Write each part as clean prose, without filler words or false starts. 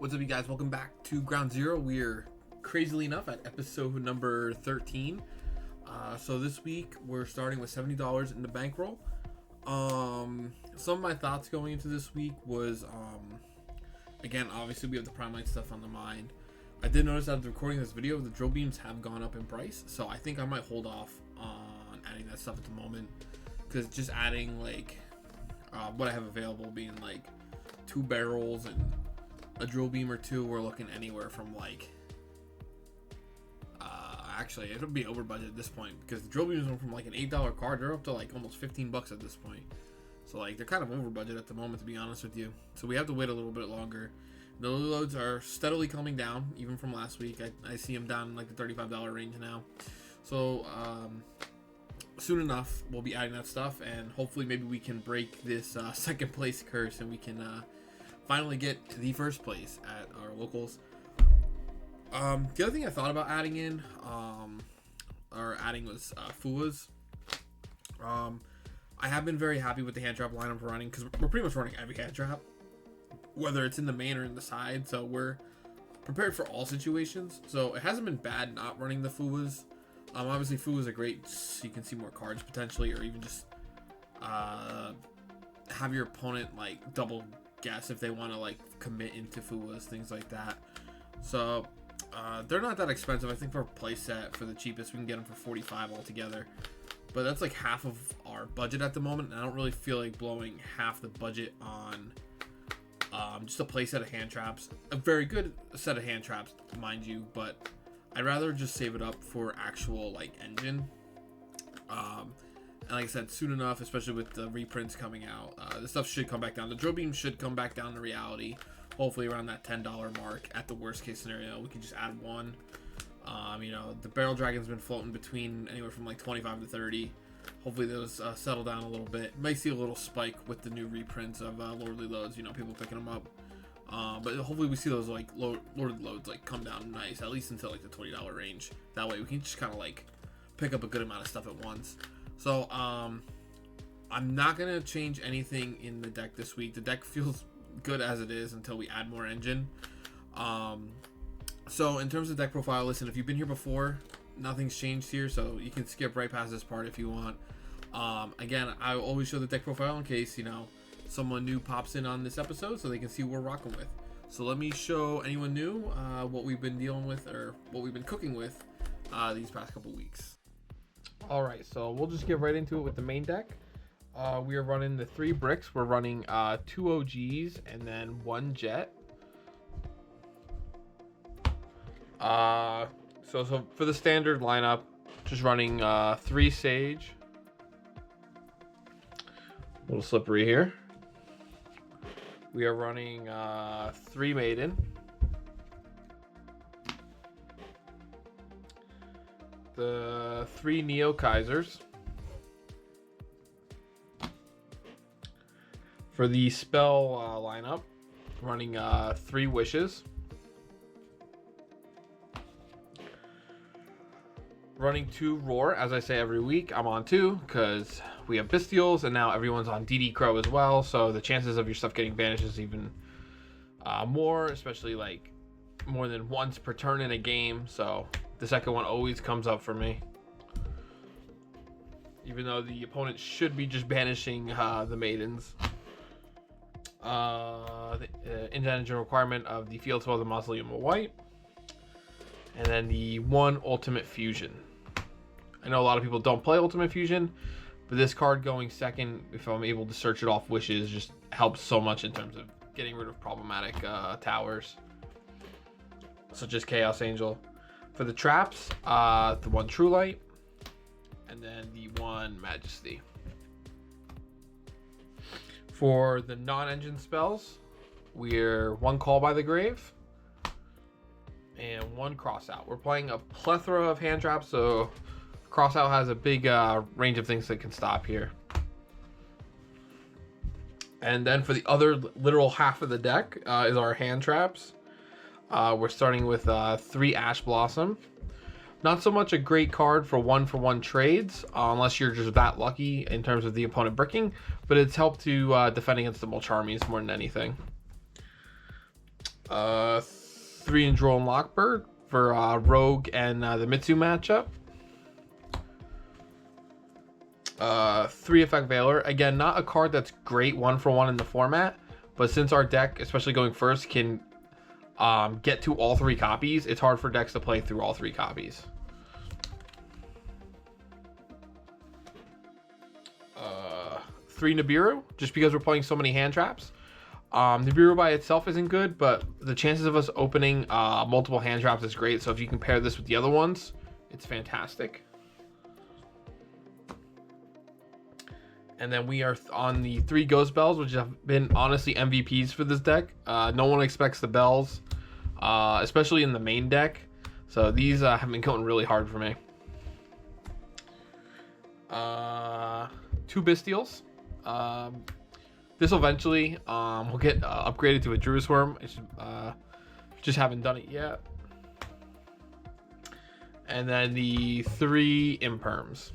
What's up, you guys? Welcome back to Ground Zero. We're crazily enough at episode number 13. So this week we're starting with $70 in the bankroll. Some of my thoughts going into this week was, again, obviously we have the Prime Light stuff on the mind. I did notice after recording this video, the drill beams have gone up in price, so I think I might hold off on adding that stuff at the moment, because just adding like what I have available being like 2 barrels and a drill beam or 2, we're looking anywhere from like actually it'll be over budget at this point, because the drill beams went from like an $8 card, they're up to like almost $15 at this point. So like they're kind of over budget at the moment, to be honest with you. So we have to wait a little bit longer. The loads are steadily coming down, even from last week. I see them down in like the $35 range now. So soon enough we'll be adding that stuff, and hopefully maybe we can break this second place curse, and we can finally get to the first place at our locals. The other thing I thought about adding in, was FUAs. I have been very happy with the hand trap lineup we're running, because we're pretty much running every hand trap, whether it's in the main or in the side, so we're prepared for all situations. So it hasn't been bad not running the FUAs. Obviously FUAs are great, so you can see more cards potentially, or even just have your opponent like double guess if they want to like commit into FUAs, things like that. So they're not that expensive. I think for a play set, for the cheapest, we can get them for $45 altogether. But that's like half of our budget at the moment, and I don't really feel like blowing half the budget on just a play set of hand traps. A very good set of hand traps, mind you, but I'd rather just save it up for actual like engine. And like I said, soon enough, especially with the reprints coming out, this stuff should come back down. The drill beam should come back down to reality, hopefully around that $10 mark. At the worst case scenario, we can just add one. The barrel dragon's been floating between anywhere from like 25 to 30. Hopefully those settle down a little bit. Might see a little spike with the new reprints of Lordly Loads, people picking them up. But hopefully we see those like Lordly Loads like come down nice, at least until like the $20 range. That way we can just kind of like pick up a good amount of stuff at once. So I'm not gonna change anything in the deck this week. The deck feels good as it is until we add more engine. So in terms of deck profile, listen, if you've been here before, nothing's changed here, so you can skip right past this part if you want. Again, I always show the deck profile in case someone new pops in on this episode, so they can see what we're rocking with. So let me show anyone new what we've been dealing with, or what we've been cooking with these past couple weeks. Alright, so we'll just get right into it with the main deck. We are running the 3 bricks. We're running 2 OGs and then 1 jet. So for the standard lineup, just running 3 sage. A little slippery here. We are running 3 maiden. The 3 Neo Kaisers. For the spell lineup, running 3 wishes. Running 2 roar. As I say every week, I'm on 2 because we have bestials, and now everyone's on DD Crow as well, so the chances of your stuff getting banished is even more, especially like more than once per turn in a game. So the second one always comes up for me, even though the opponent should be just banishing the maidens. The engine requirement of the field spell, the Mausoleum of White, and then the 1 ultimate fusion. I know a lot of people don't play ultimate fusion, but this card going second, if I'm able to search it off wishes, just helps so much in terms of getting rid of problematic towers, such as Chaos Angel. For the traps, the 1 True Light, and then the 1 Majesty. For the non-engine spells, we're 1 Call by the Grave and 1 Crossout. We're playing a plethora of hand traps, so Crossout has a big range of things that can stop here. And then for the other literal half of the deck is our hand traps. We're starting with 3 Ash Blossom. Not so much a great card for one-for-one trades, unless you're just that lucky in terms of the opponent bricking, but it's helped to defend against the Mulcharmies more than anything. 3 in Droll and Lockbird for Rogue and the Mitsu matchup. 3 Effect Veiler. Again, not a card that's great 1-for-1 in the format, but since our deck, especially going first, can get to all 3 copies, it's hard for decks to play through all 3 copies. 3 Nibiru, just because we're playing so many hand traps. Nibiru by itself isn't good, but the chances of us opening multiple hand traps is great. So if you compare this with the other ones, it's fantastic. And then we are on the 3 Ghost Bells, which have been honestly MVPs for this deck. No one expects the bells, especially in the main deck. So these have been going really hard for me. 2 Bystials. This eventually will get upgraded to a Druid Swarm. It's, just haven't done it yet. And then the 3 Imperms.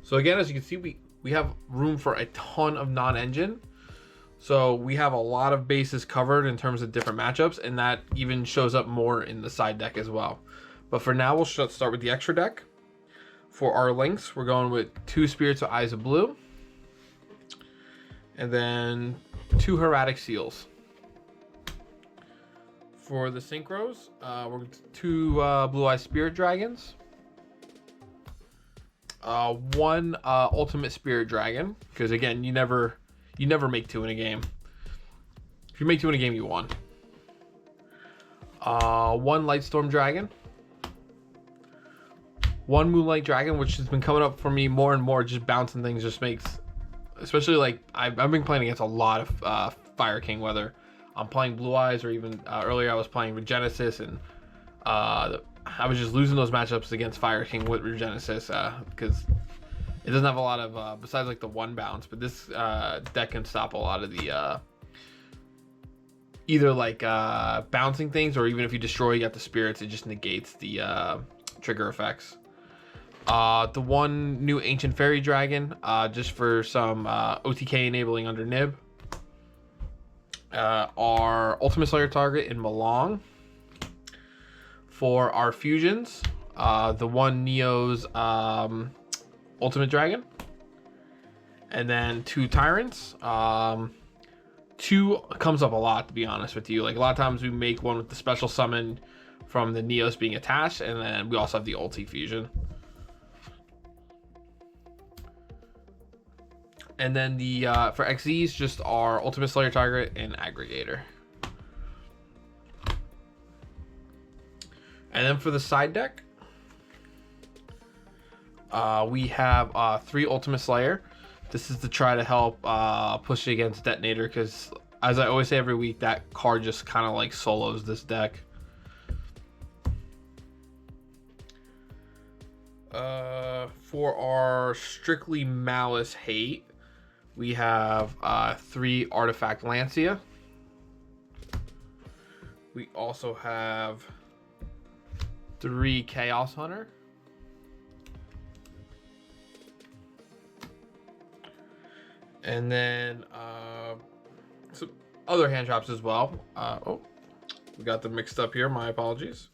So again, as you can see, we have room for a ton of non-engine. So we have a lot of bases covered in terms of different matchups, and that even shows up more in the side deck as well. But for now, we'll start with the extra deck. For our links, we're going with 2 Spirits of Eyes of Blue. And then 2 Hieratic Seals. For the Synchros, we're 2 Blue Eye Spirit Dragons. 1 Ultimate Spirit Dragon, because again, you never make 2 in a game. If you make 2 in a game, you won. 1 Lightstorm Dragon. 1 Moonlight Dragon, which has been coming up for me more and more. Just bouncing things just makes, especially like I've been playing against a lot of Fire King, whether I'm playing Blue Eyes or even earlier I was playing Regenesis, and I was just losing those matchups against Fire King with Regenesis because it doesn't have a lot of besides like the 1 bounce, but this deck can stop a lot of the either like bouncing things, or even if you destroy, you got the spirits, it just negates the trigger effects. The 1 new Ancient Fairy Dragon, just for some OTK enabling under Nib. Our Ultimate Slayer target in Malong. For our fusions, the 1 Neo's Ultimate Dragon. And then 2 Tyrants. 2 comes up a lot, to be honest with you. Like a lot of times we make one with the special summon from the Neos being attached, and then we also have the ulti fusion. And then the for XZs, just our Ultimate Slayer target and Aggregator. And then for the side deck, we have 3 Ultimate Slayer. This is to try to help push it against Detonator, because as I always say every week, that card just kind of like solos this deck. For our strictly Malice hate, we have 3 Artifact Lancia. We also have 3 Chaos Hunter. And then some other hand traps as well. Oh, we got them mixed up here. My apologies.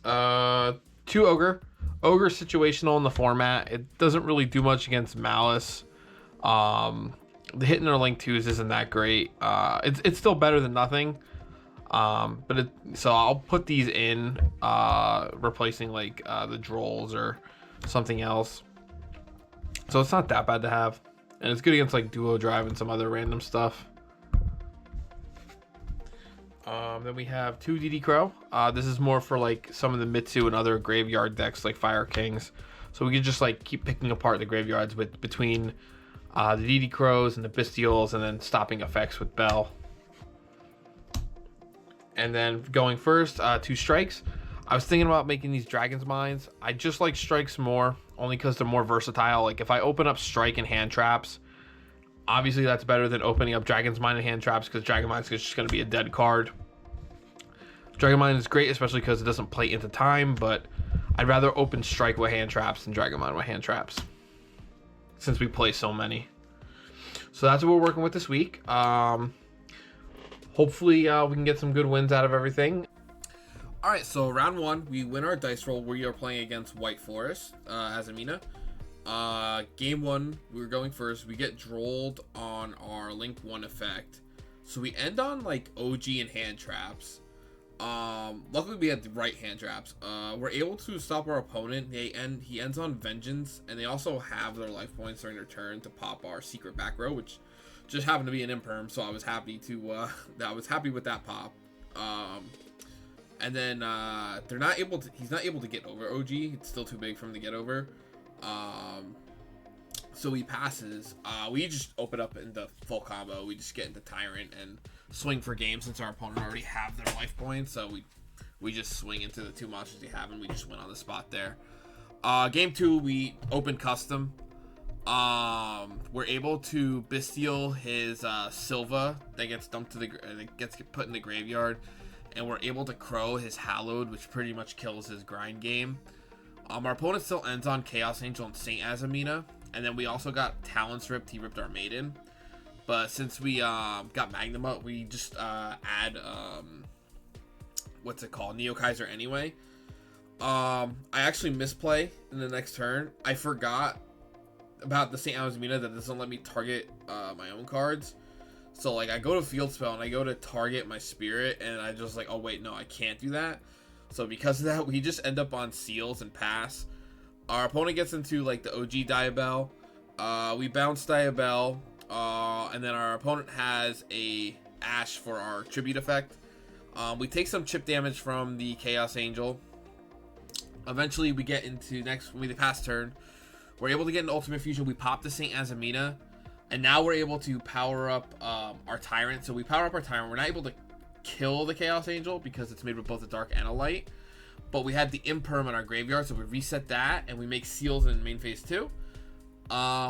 2 Ogre. Ogre situational in the format. It doesn't really do much against Malice. The hit and link 2s isn't that great. It's still better than nothing. So I'll put these in, replacing like the Drolls or something else. So it's not that bad to have, and it's good against like Duo Drive and some other random stuff. Then we have 2 DD Crow. This is more for like some of the Mitsu and other graveyard decks like Fire Kings. So we can just like keep picking apart the graveyards between the DD Crows and the Bystials, and then stopping effects with Bell. And then going first, 2 Strikes. I was thinking about making these Dragon's Mines. I just like Strikes more, only because they're more versatile. Like if I open up Strike and hand traps, obviously that's better than opening up Dragon's Mine and hand traps, because Dragon Mine is just going to be a dead card. Dragon Mine is great, especially because it doesn't play into time, but I'd rather open Strike with hand traps than Dragon Mine with hand traps, since we play so many. So that's what we're working with this week. hopefully we can get some good wins out of everything. All right, so round 1, we win our dice roll. We are playing against White Forest as Amina. Game 1, we were going first. We get drolled on our Link 1 effect. So we end on like OG and hand traps. Luckily we had the right hand traps. We're able to stop our opponent. He ends on Vengeance, and they also have their life points during their turn to pop our secret back row, which just happened to be an imperm, so I was happy to I was happy with that pop. And then he's not able to get over OG. It's still too big for him to get over. So he passes. We just open up into full combo. We just get into Tyrant and swing for game since our opponent already have their life points. So we just swing into the 2 monsters we have, and we just win on the spot there. Game 2, we open custom. We're able to Bestial his Silva that gets dumped to that gets put in the graveyard, and we're able to Crow his Hallowed, which pretty much kills his grind game. Our opponent still ends on Chaos Angel and Saint Azamina. And then we also got Talons ripped. He ripped our Maiden. But since we got Magnum up, we just add, what's it called? Neo Kaiser anyway. I actually misplay in the next turn. I forgot about the Saint Azamina that doesn't let me target my own cards. So, like, I go to Field Spell and I go to target my Spirit. And I just like, oh, wait, no, I can't do that. So because of that, we just end up on Seals and pass. Our opponent gets into like the OG Diabell. We bounce Diabell. And then our opponent has a Ash for our tribute effect. We take some chip damage from the Chaos Angel. Eventually we get into when we pass turn. We're able to get an Ultimate Fusion. We pop the Saint Azamina. And now we're able to power up our Tyrant. So we power up our Tyrant. We're not able to kill the Chaos Angel because it's made with both a dark and a light. But we had the Imperm in our graveyard, so we reset that, and we make Seals in main phase 2.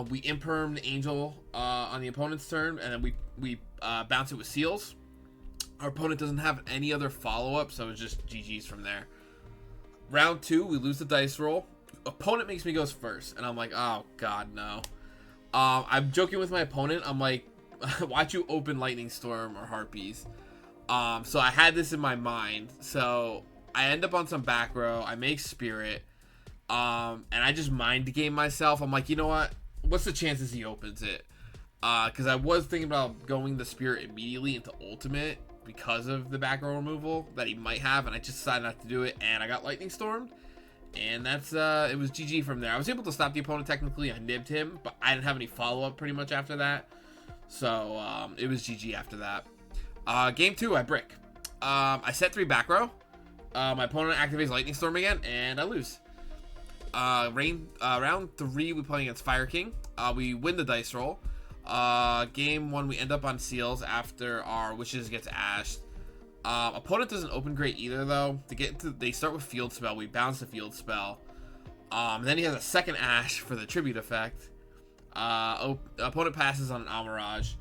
We Imperm the Angel on the opponent's turn, and then we bounce it with Seals. Our opponent doesn't have any other follow-up, so it's just GG's from there. Round 2, we lose the dice roll. Opponent makes me go first, and I'm like, oh, God, no. I'm joking with my opponent. I'm like, why'd you open Lightning Storm or Harpies? So I had this in my mind, so I end up on some back row. I make Spirit, and I just mind game myself. I'm like, you know what? What's the chances he opens it? Because I was thinking about going the Spirit immediately into Ultimate because of the back row removal that he might have, and I just decided not to do it, and I got Lightning Stormed, and that's it was GG from there. I was able to stop the opponent technically. I nibbed him, but I didn't have any follow-up pretty much after that, so it was GG after that. Game 2, I brick. I set 3 back row. My opponent activates Lightning Storm again, and I lose. Round 3, we play against Fire King. We win the dice roll. Game 1, we end up on Seals after our Wishes gets ashed. Opponent doesn't open great either, though. They start with Field Spell. We bounce the Field Spell. Then he has a second Ash for the Tribute effect. Opponent passes on an Almirage.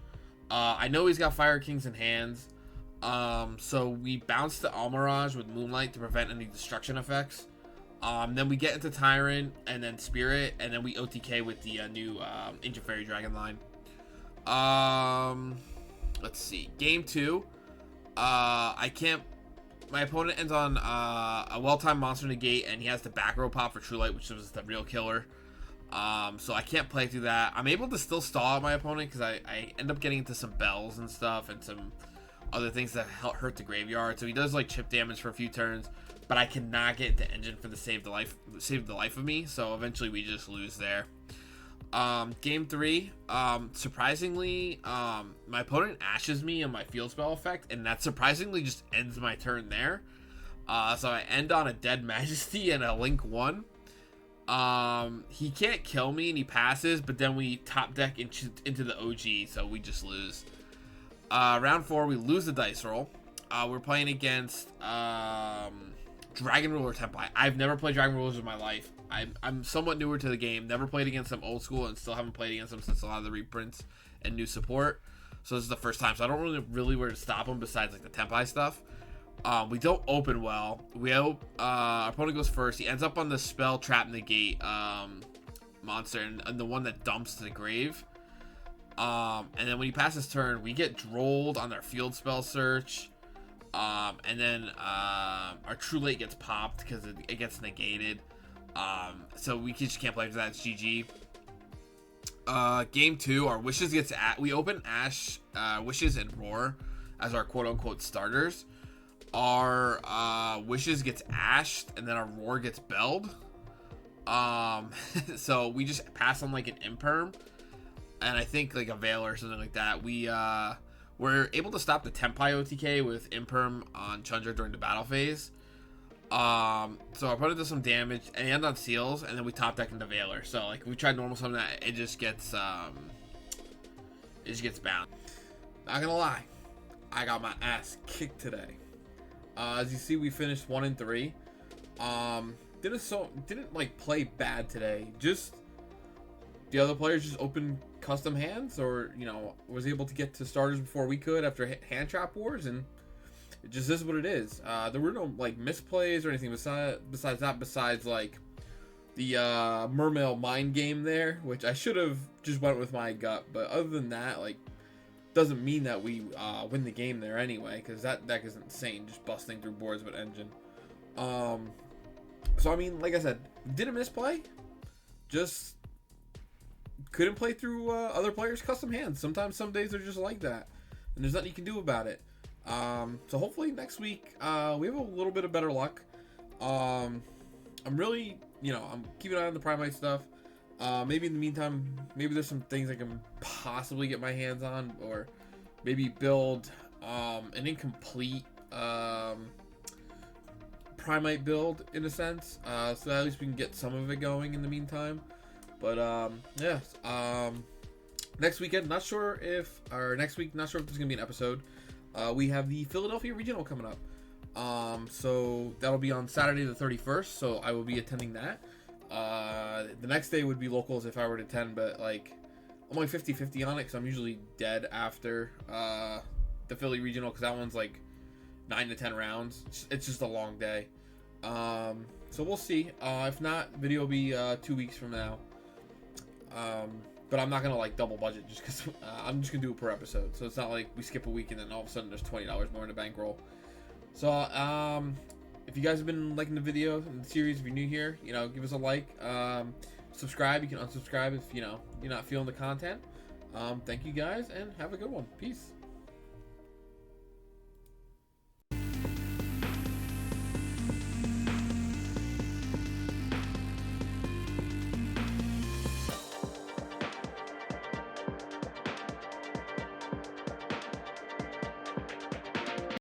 I know he's got Fire Kings in hands. So we bounce the Almirage with Moonlight to prevent any destruction effects. Then we get into Tyrant and then Spirit, and then we OTK with the new Ancient Fairy Dragon line. Let's see. Game 2. My opponent ends on a well-timed Monster Negate, and he has the back row pop for True Light, which was the real killer. So I can't play through that. I'm able to still stall out my opponent because I end up getting into some bells and stuff and some other things that hurt the graveyard. So he does like chip damage for a few turns, but I cannot get into Engine for the save the life of me. So eventually we just lose there. Game 3, surprisingly, my opponent ashes me on my Field Spell effect, and that surprisingly just ends my turn there. So I end on a Dead Majesty and a Link 1. He can't kill me and he passes, but then we top deck into the OG, so we just lose. Round 4, we lose the dice roll. We're playing against Dragon Ruler Tempai. I've never played Dragon Rulers in my life. I'm somewhat newer to the game. Never played against them old school, and still haven't played against them since a lot of the reprints and new support. So this is the first time. So I don't really where to stop them besides like the Tempai stuff. We don't open well. Our opponent goes first. He ends up on the Spell Trap Negate monster and the one that dumps to the grave. And then when he passes turn, we get drolled on their field spell search. And then our True Late gets popped because it gets negated. So we just can't play after that. It's GG. Game 2, our Wishes gets we open Ash, Wishes, and Roar as our quote-unquote starters. Our Wishes gets Ashed, and then our Roar gets Belled. So we just pass on like an Imperm, and I think like a Veil or something like that. We're able to stop the Tempai OTK with Imperm on Chandra during the battle phase. So our opponent does some damage and on Seals, and then we top deck into Veiler. So like we tried normal summon that, it just gets bound. Not gonna lie, I got my ass kicked today. As you see, we finished 1-3. Didn't like play bad today. Just the other players just opened custom hands, or was able to get to starters before we could after hand trap wars, and it just is what it is. There were no like misplays or anything besides like the Mermail mind game there, which I should have just went with my gut. But other than that, like, doesn't mean that we win the game there anyway, because that deck is insane, just busting through boards with Engine. So I mean, like I said, didn't misplay, just couldn't play through other players' custom hands. Sometimes some days are just like that, and there's nothing you can do about it. So hopefully next week we have a little bit of better luck. I'm really, I'm keeping an eye on the Primite stuff. Maybe in the meantime, maybe there's some things I can possibly get my hands on, or maybe build an incomplete Primite build in a sense, so at least we can get some of it going in the meantime. But yeah, next weekend, not sure if there's gonna be an episode. We have the Philadelphia Regional coming up, so that'll be on Saturday the 31st, so I will be attending that. The next day would be locals if I were to attend, but like I'm only 50-50 on it because I'm usually dead after the Philly Regional, because that one's like 9 to 10 rounds. It's just a long day. So we'll see. If not, video will be 2 weeks from now. But I'm not gonna like double budget just because I'm just gonna do it per episode. So it's not like we skip a week and then all of a sudden there's $20 more in the bankroll. So if you guys have been liking the video and the series, if you're new here, give us a like. Subscribe. You can unsubscribe if you're not feeling the content. Thank you guys, and have a good one. Peace.